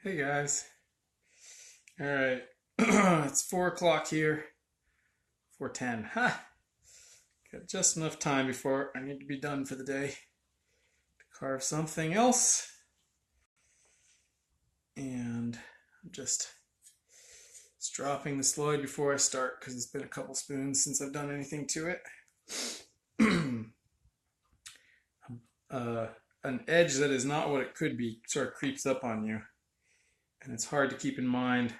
Hey guys. All right. It's 4 o'clock here. 4:10. Ha! Got just enough time before I need to be done for the day to carve something else. And I'm just dropping the sloyd before I start because it's been a couple spoons since I've done anything to it. uh, an edge that is not what it could be sort of creeps up on you. And it's hard to keep in mind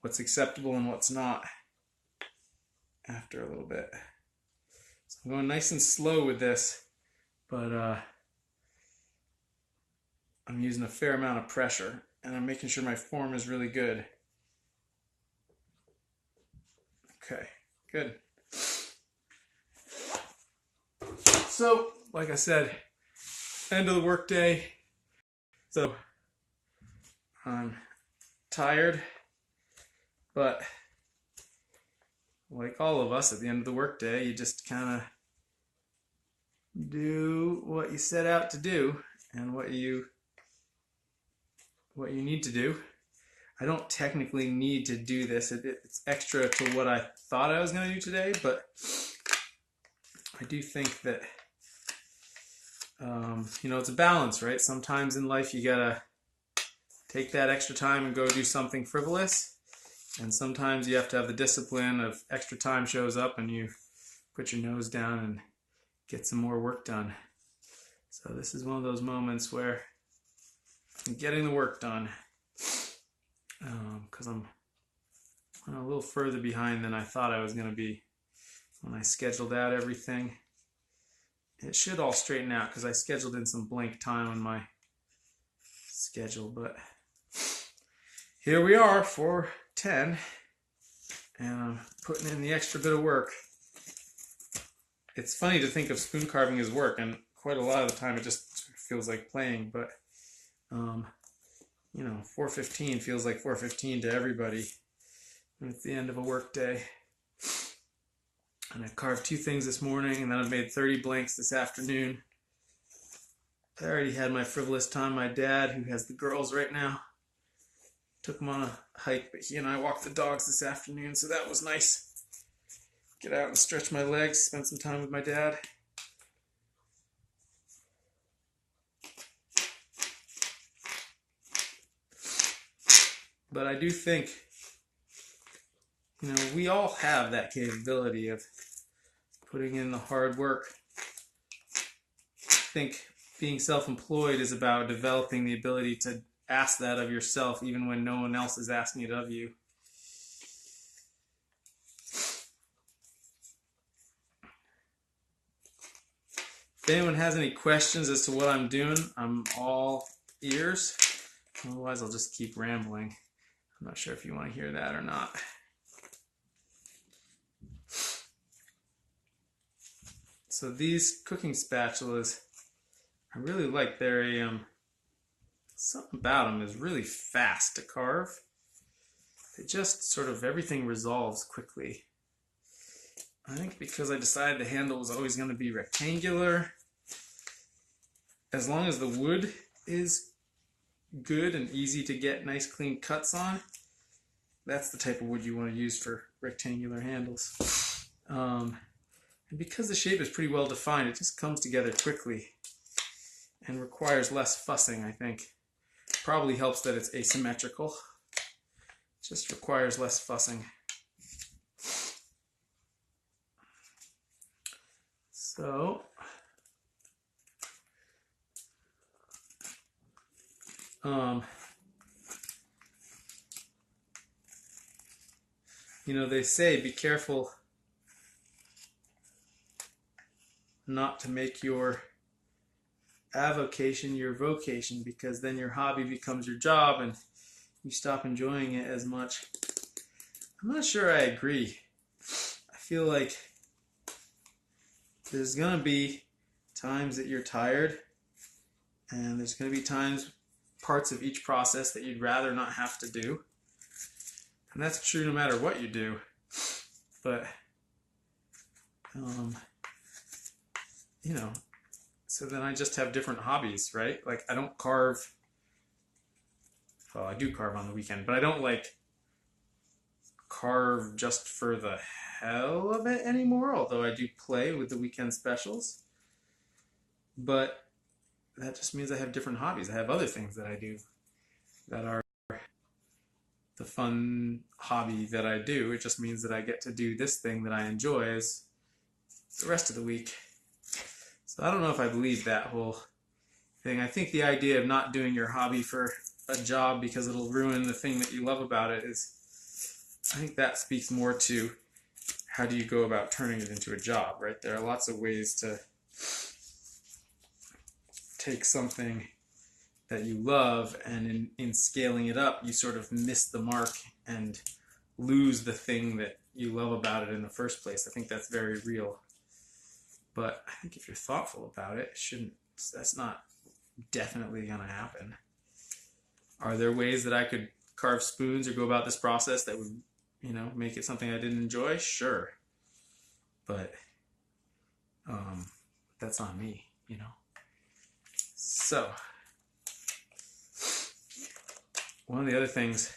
what's acceptable and what's not after a little bit. So I'm going nice and slow with this, but I'm using a fair amount of pressure and I'm making sure my form is really good. Okay, good. So, like I said, end of the workday. So I'm tired, but like all of us at the end of the workday, you just kind of do what you set out to do and what you need to do. I don't technically need to do this. It's extra to what I thought I was going to do today, but I do think that it's a balance, right? Sometimes in life you gotta take that extra time and go do something frivolous, and sometimes you have to have the discipline of extra time shows up and you put your nose down and get some more work done. So this is one of those moments where I'm getting the work done because I'm a little further behind than I thought I was going to be when I scheduled out everything. It should all straighten out because I scheduled in some blank time on my schedule, but here we are, 4:10, and I'm putting in the extra bit of work. It's funny to think of spoon carving as work, and quite a lot of the time it just feels like playing, but 4:15 feels like 4:15 to everybody when it's the end of a work day. And I carved 2 things this morning, and then I've made 30 blanks this afternoon. I already had my frivolous time. My dad, who has the girls right now, took them on a hike, but he and I walked the dogs this afternoon, so that was nice. Get out and stretch my legs, spend some time with my dad. But I do think, we all have that capability of putting in the hard work. I think being self-employed is about developing the ability to ask that of yourself even when no one else is asking it of you. If anyone has any questions as to what I'm doing, I'm all ears. Otherwise, I'll just keep rambling. I'm not sure if you want to hear that or not. So these cooking spatulas, I really like. They're something about them is really fast to carve. They just sort of, everything resolves quickly. I think because I decided the handle was always going to be rectangular, as long as the wood is good and easy to get nice clean cuts on, that's the type of wood you want to use for rectangular handles. And because the shape is pretty well defined, it just comes together quickly and requires less fussing, I think. Probably helps that it's asymmetrical. It just requires less fussing. So, they say be careful not to make your avocation your vocation, because then your hobby becomes your job and you stop enjoying it as much. I'm not sure I agree. I feel like there's going to be times that you're tired, and there's going to be parts of each process that you'd rather not have to do. And that's true no matter what you do. But, so then I just have different hobbies, right? Like I don't carve well, I do carve on the weekend, but I don't like carve just for the hell of it anymore, although I do play with the weekend specials. But that just means I have different hobbies. I have other things that I do that are the fun hobby that I do. It just means that I get to do this thing that I enjoy as the rest of the week. So I don't know if I believe that whole thing. I think the idea of not doing your hobby for a job because it'll ruin the thing that you love about it is, I think that speaks more to how do you go about turning it into a job, right? There are lots of ways to take something that you love and in scaling it up, you sort of miss the mark and lose the thing that you love about it in the first place. I think that's very real. But I think if you're thoughtful about it, that's not definitely going to happen. Are there ways that I could carve spoons or go about this process that would, make it something I didn't enjoy? Sure. But that's on me, So, one of the other things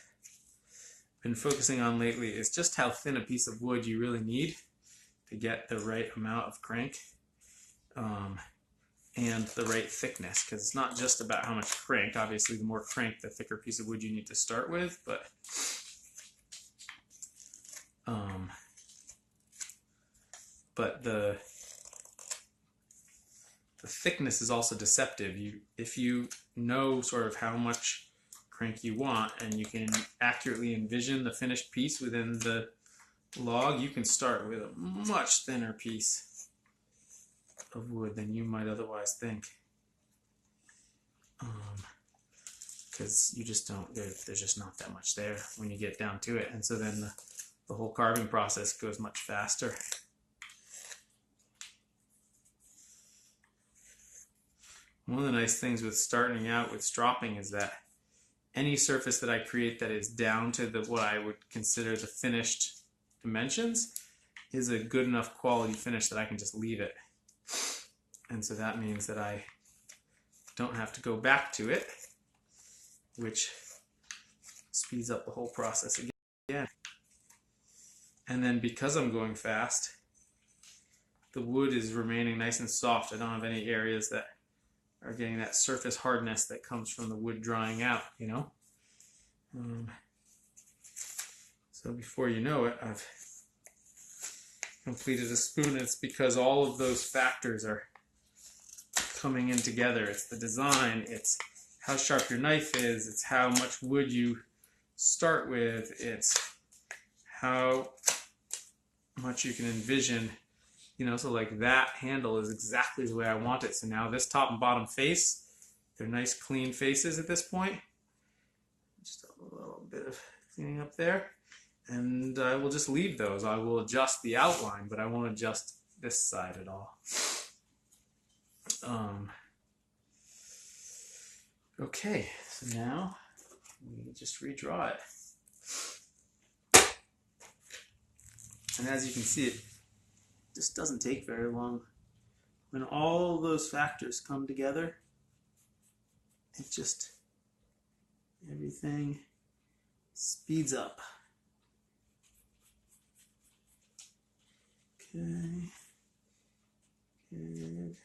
I've been focusing on lately is just how thin a piece of wood you really need to get the right amount of crank and the right thickness, because it's not just about how much crank. Obviously, the more crank, the thicker piece of wood you need to start with, but the thickness is also deceptive. If you know sort of how much crank you want and you can accurately envision the finished piece within the log, you can start with a much thinner piece of wood than you might otherwise think. Because you just don't, there's just not that much there when you get down to it. And so then the whole carving process goes much faster. One of the nice things with starting out with stropping is that any surface that I create that is down to what I would consider the finished dimensions is a good enough quality finish that I can just leave it. And so that means that I don't have to go back to it, which speeds up the whole process again. And then because I'm going fast, the wood is remaining nice and soft. I don't have any areas that are getting that surface hardness that comes from the wood drying out, So before you know it, I've completed a spoon. And it's because all of those factors are coming in together. It's the design, it's how sharp your knife is, it's how much wood you start with, it's how much you can envision. So like that handle is exactly the way I want it. So now this top and bottom face, they're nice clean faces at this point. Just a little bit of cleaning up there. And I will just leave those. I will adjust the outline, but I won't adjust this side at all. Okay, so now we just redraw it. And as you can see, it just doesn't take very long. When all those factors come together, it just, everything speeds up. Okay, good,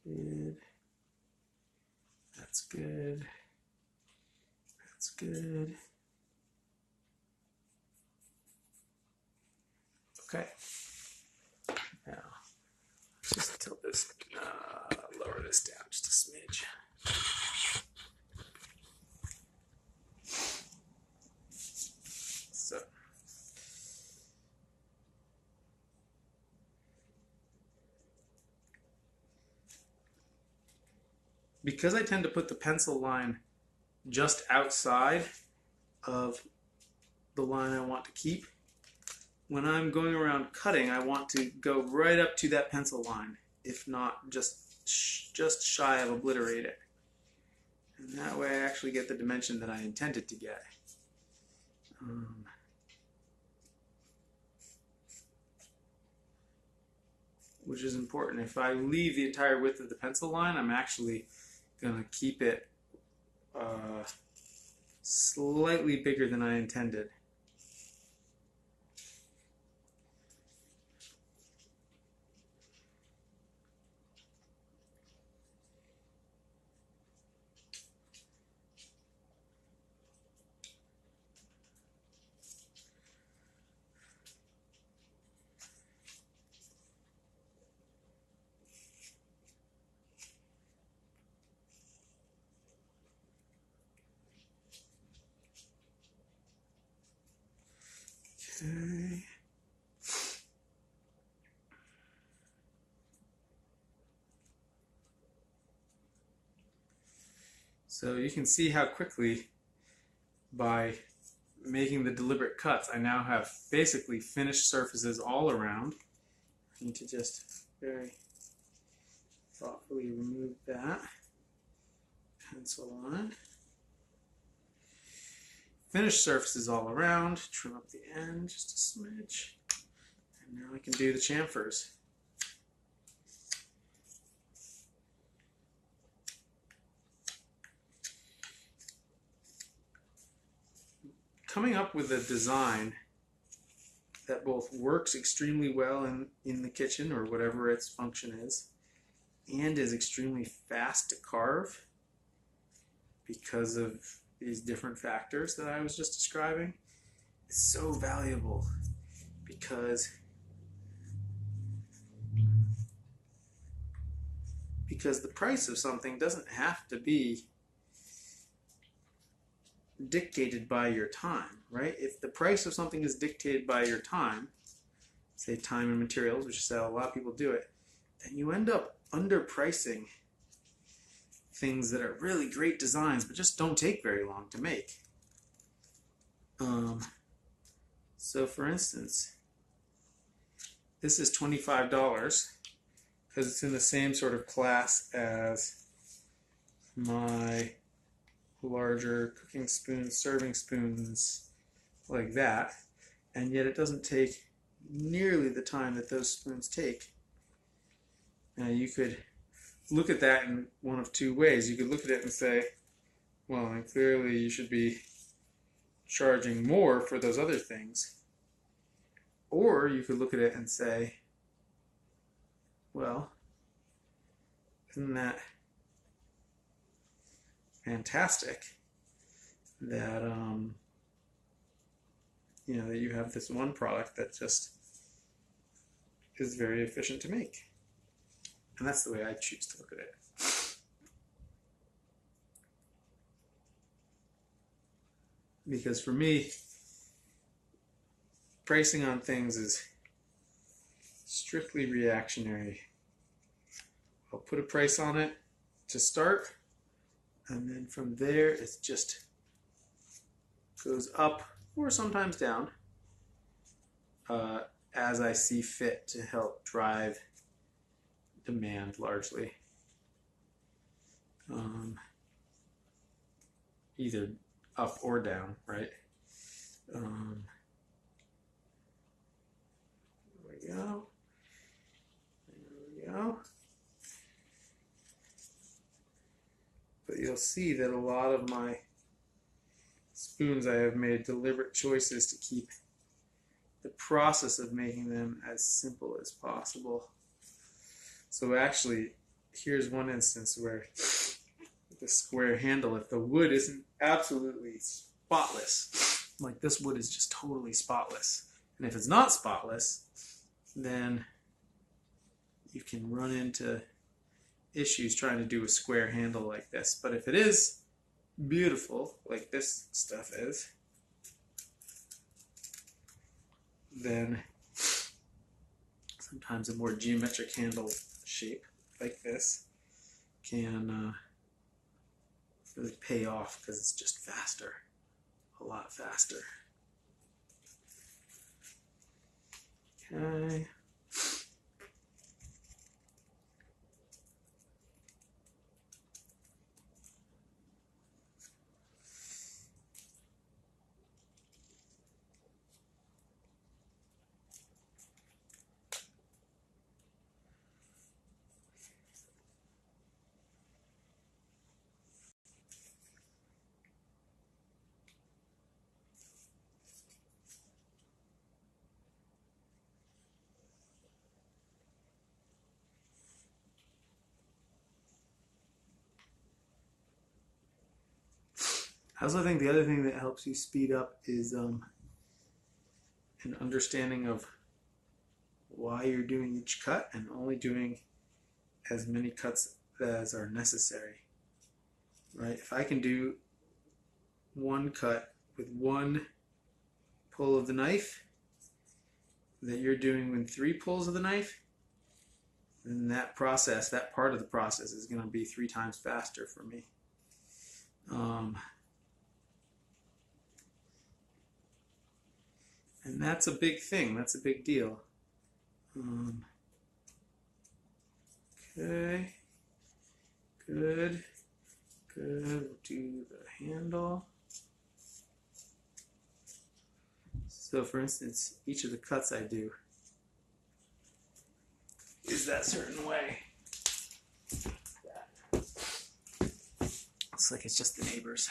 good, that's good, that's good. Okay. Now, just tilt this, lower this down just a smidge. So, because I tend to put the pencil line just outside of the line I want to keep, when I'm going around cutting, I want to go right up to that pencil line, if not just shy of obliterate it. And that way I actually get the dimension that I intended to get. Which is important. If I leave the entire width of the pencil line, I'm actually going to keep it slightly bigger than I intended. Okay. So you can see how quickly, by making the deliberate cuts, I now have basically finished surfaces all around. I need to just very thoughtfully remove that. Pencil on. Finished surfaces all around. Trim up the end just a smidge. And now I can do the chamfers. Coming up with a design that both works extremely well in the kitchen or whatever its function is, and is extremely fast to carve because of these different factors that I was just describing, is so valuable, because the price of something doesn't have to be dictated by your time, right? If the price of something is dictated by your time, say time and materials, which is how a lot of people do it, then you end up underpricing things that are really great designs but just don't take very long to make. So for instance, this is $25 because it's in the same sort of class as my larger cooking spoons, serving spoons, like that, and yet it doesn't take nearly the time that those spoons take. Now you could look at that in one of two ways. You could look at it and say, well, then clearly you should be charging more for those other things. Or you could look at it and say, well, isn't that fantastic that that you have this one product that just is very efficient to make. And that's the way I choose to look at it. Because for me, pricing on things is strictly reactionary. I'll put a price on it to start, and then from there it just goes up or sometimes down as I see fit to help drive demand largely. Either up or down, right? There we go. There we go. But you'll see that a lot of my spoons, I have made deliberate choices to keep the process of making them as simple as possible. So actually, here's one instance where the square handle, if the wood isn't absolutely spotless, like this wood is just totally spotless, and if it's not spotless, then you can run into issues trying to do a square handle like this. But if it is beautiful, like this stuff is, then sometimes a more geometric handle shape like this can really pay off because it's just faster, a lot faster. Okay. I also think the other thing that helps you speed up is an understanding of why you're doing each cut and only doing as many cuts as are necessary. Right? If I can do one cut with one pull of the knife that you're doing with 3 pulls of the knife, then that process, that part of the process is going to be 3 times faster for me. And that's a big thing. That's a big deal. Okay. Good. Good. We'll do the handle. So for instance, each of the cuts I do is that certain way. Looks like it's just the neighbors.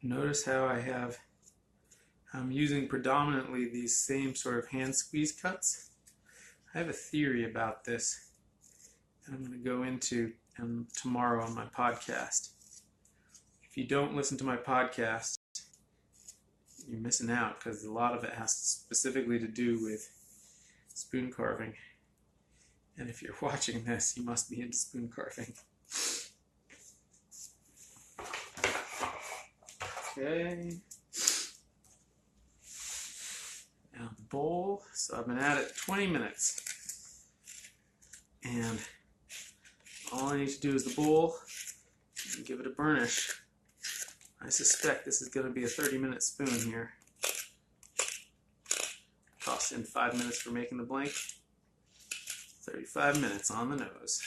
Notice how I'm using predominantly these same sort of hand squeeze cuts. I have a theory about this that I'm going to go into tomorrow on my podcast. If you don't listen to my podcast, you're missing out because a lot of it has specifically to do with spoon carving. And if you're watching this, you must be into spoon carving. Okay. Now the bowl. So I've been at it 20 minutes. And all I need to do is the bowl and give it a burnish. I suspect this is going to be a 30-minute spoon here. Toss in 5 minutes for making the blank. 35 minutes on the nose.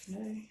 Okay.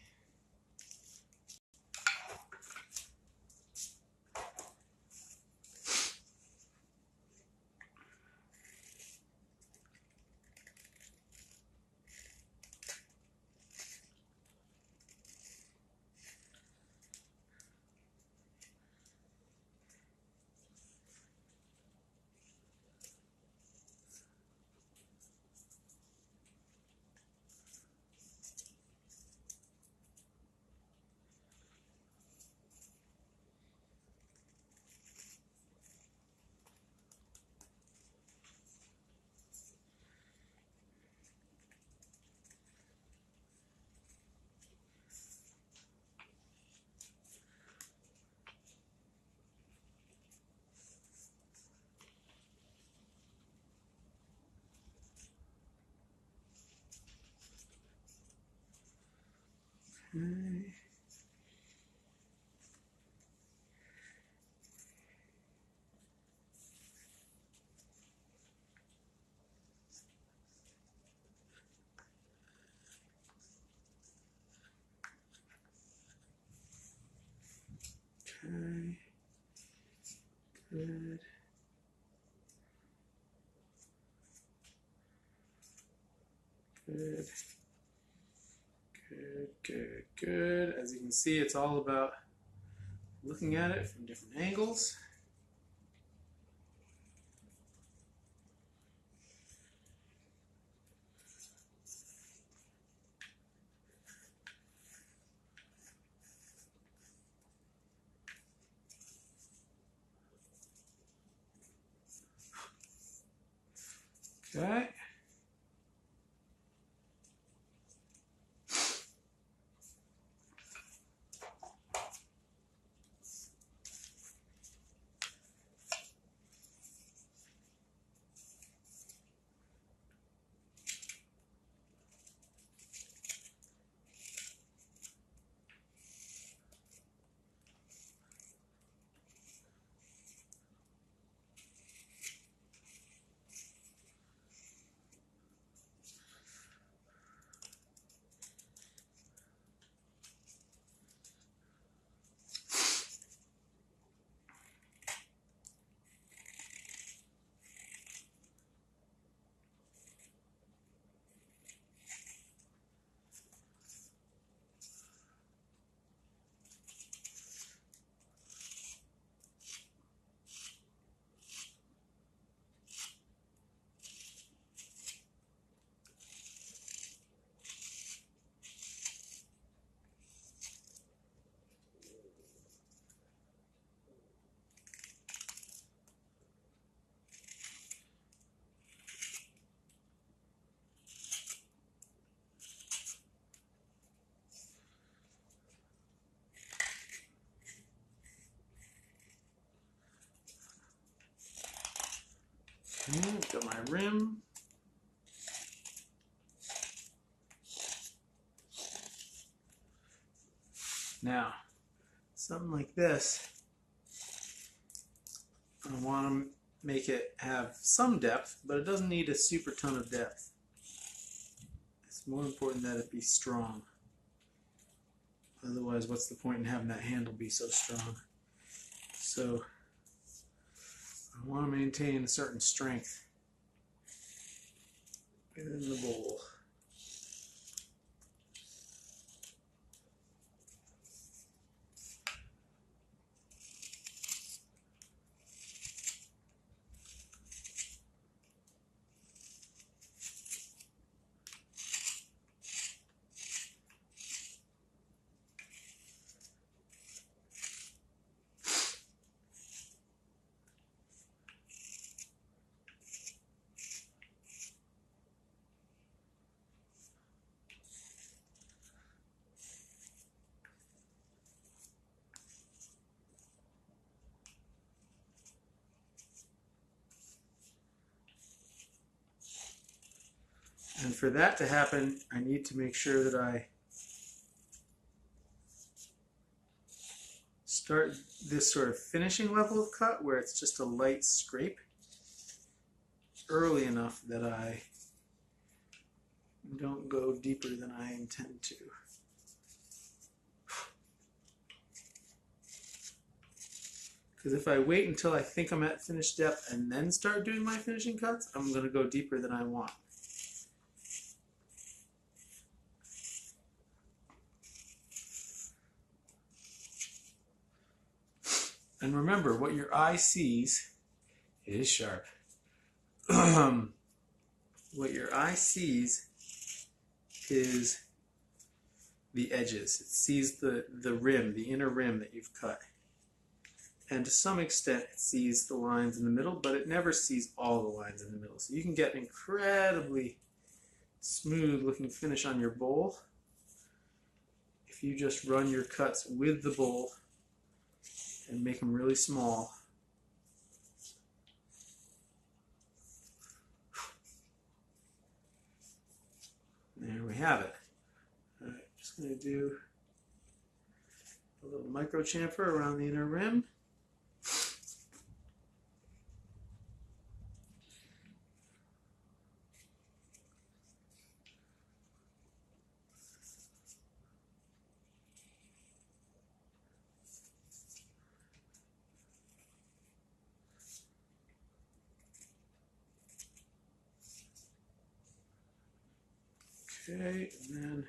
Okay. Okay. Good. Good. Good, good, good. As you can see, it's all about looking at it from different angles. Okay. Okay, I've got my rim. Now, something like this, I want to make it have some depth, but it doesn't need a super ton of depth. It's more important that it be strong. Otherwise, what's the point in having that handle be so strong? So, I want to maintain a certain strength within the bowl. And for that to happen, I need to make sure that I start this sort of finishing level of cut where it's just a light scrape early enough that I don't go deeper than I intend to. Because if I wait until I think I'm at finished depth and then start doing my finishing cuts, I'm going to go deeper than I want. And remember, what your eye sees is sharp. What your eye sees is the edges. It sees the rim, the inner rim that you've cut. And to some extent, it sees the lines in the middle, but it never sees all the lines in the middle. So you can get an incredibly smooth looking finish on your bowl if you just run your cuts with the bowl and make them really small. There we have it. All right, just going to do a little micro chamfer around the inner rim. Okay, and then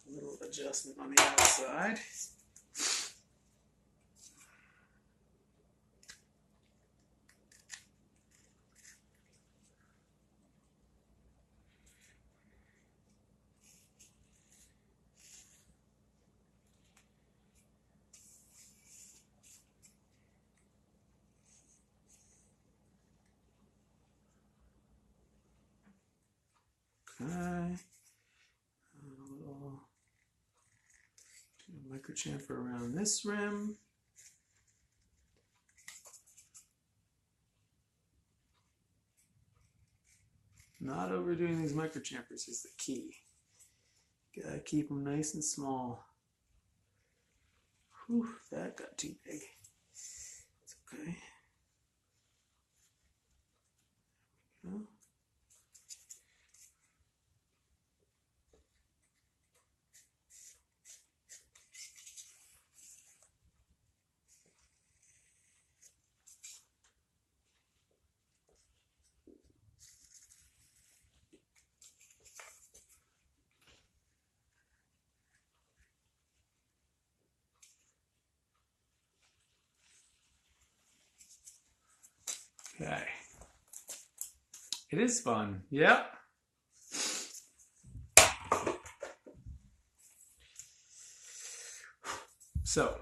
a little adjustment on the outside. Okay, a little microchamfer around this rim. Not overdoing these microchampers is the key. Gotta keep them nice and small. Whew, that got too big. It's okay. There we go. Okay. It is fun. Yep. So,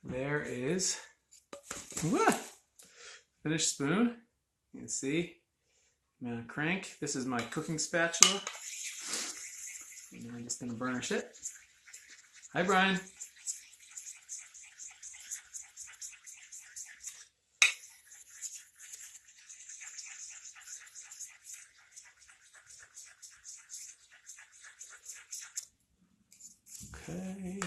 there is finished spoon. You can see I'm gonna crank. This is my cooking spatula. And I'm just gonna burnish it. Hi, Brian. Okay.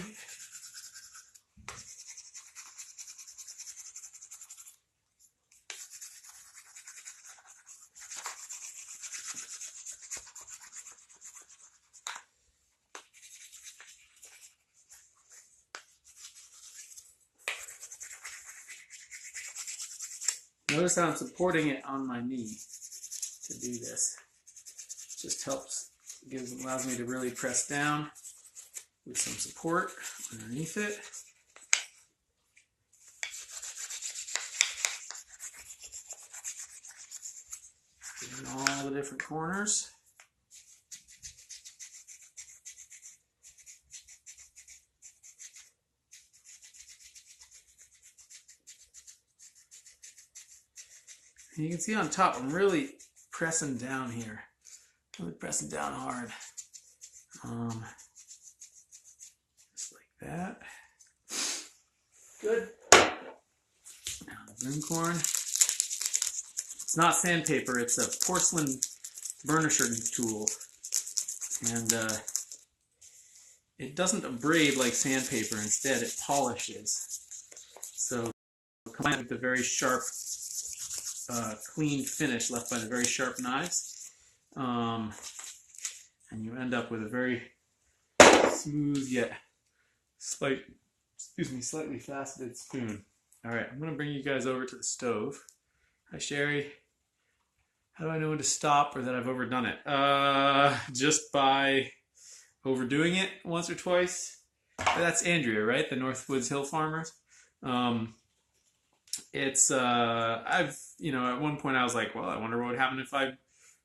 Notice how I'm supporting it on my knee to do this. It just helps, allows me to really press down with some support underneath it. In all the different corners. And you can see on top, I'm really pressing down here. Really pressing down hard. Just like that. Good. Now the broom corn. It's not sandpaper, it's a porcelain burnisher tool. And it doesn't abrade like sandpaper, instead it polishes. So combine it with the very sharp, clean finish left by the very sharp knives. And you end up with a very smooth yet slightly faceted spoon. All right, I'm gonna bring you guys over to the stove. Hi, Sherry. How do I know when to stop or that I've overdone it? Just by overdoing it once or twice. That's Andrea, right? The Northwoods Hill Farmers. At one point I was like, well, I wonder what would happen if I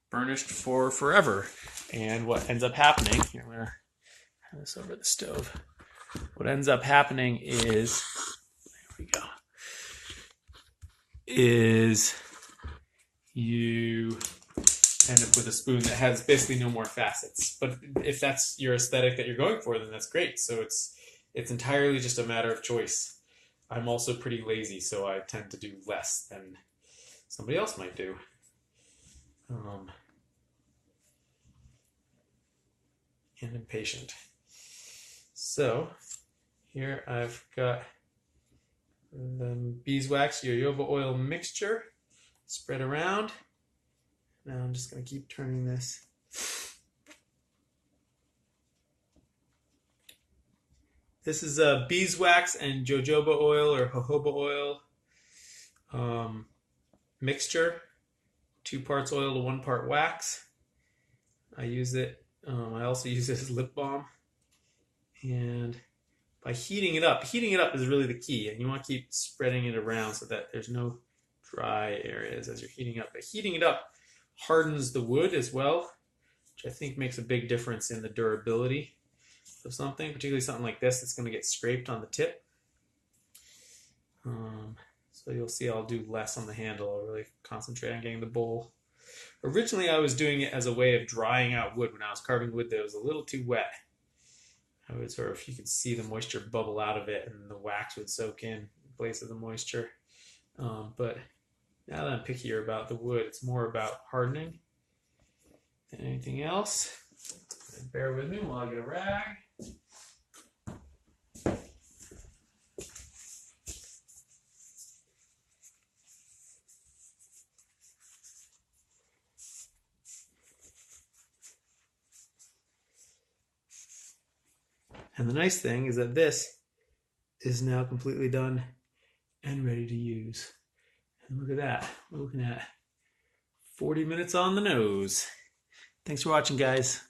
burnished for forever. And what ends up happening, here, I'm gonna have this over the stove. What ends up happening is, there we go, is you end up with a spoon that has basically no more facets. But if that's your aesthetic that you're going for, then that's great. So it's entirely just a matter of choice. I'm also pretty lazy, so I tend to do less than somebody else might do. And impatient. So here I've got the beeswax jojoba oil mixture spread around. Now I'm just going to keep turning this. This is beeswax and jojoba oil or jojoba oil mixture. 2 parts oil to 1 part wax. I use it I also use this as lip balm. And by heating it up is really the key. And you want to keep spreading it around so that there's no dry areas as you're heating up. But heating it up hardens the wood as well, which I think makes a big difference in the durability of something, particularly something like this that's going to get scraped on the tip. So you'll see I'll do less on the handle. I'll really concentrate on getting the bowl. Originally I was doing it as a way of drying out wood when I was carving wood that was a little too wet. I would sort of, you could see the moisture bubble out of it and the wax would soak in place of the moisture. But now that I'm pickier about the wood, it's more about hardening than anything else. Bear with me while I get a rag. And the nice thing is that this is now completely done and ready to use. And look at that. We're looking at 40 minutes on the nose. Thanks for watching, guys.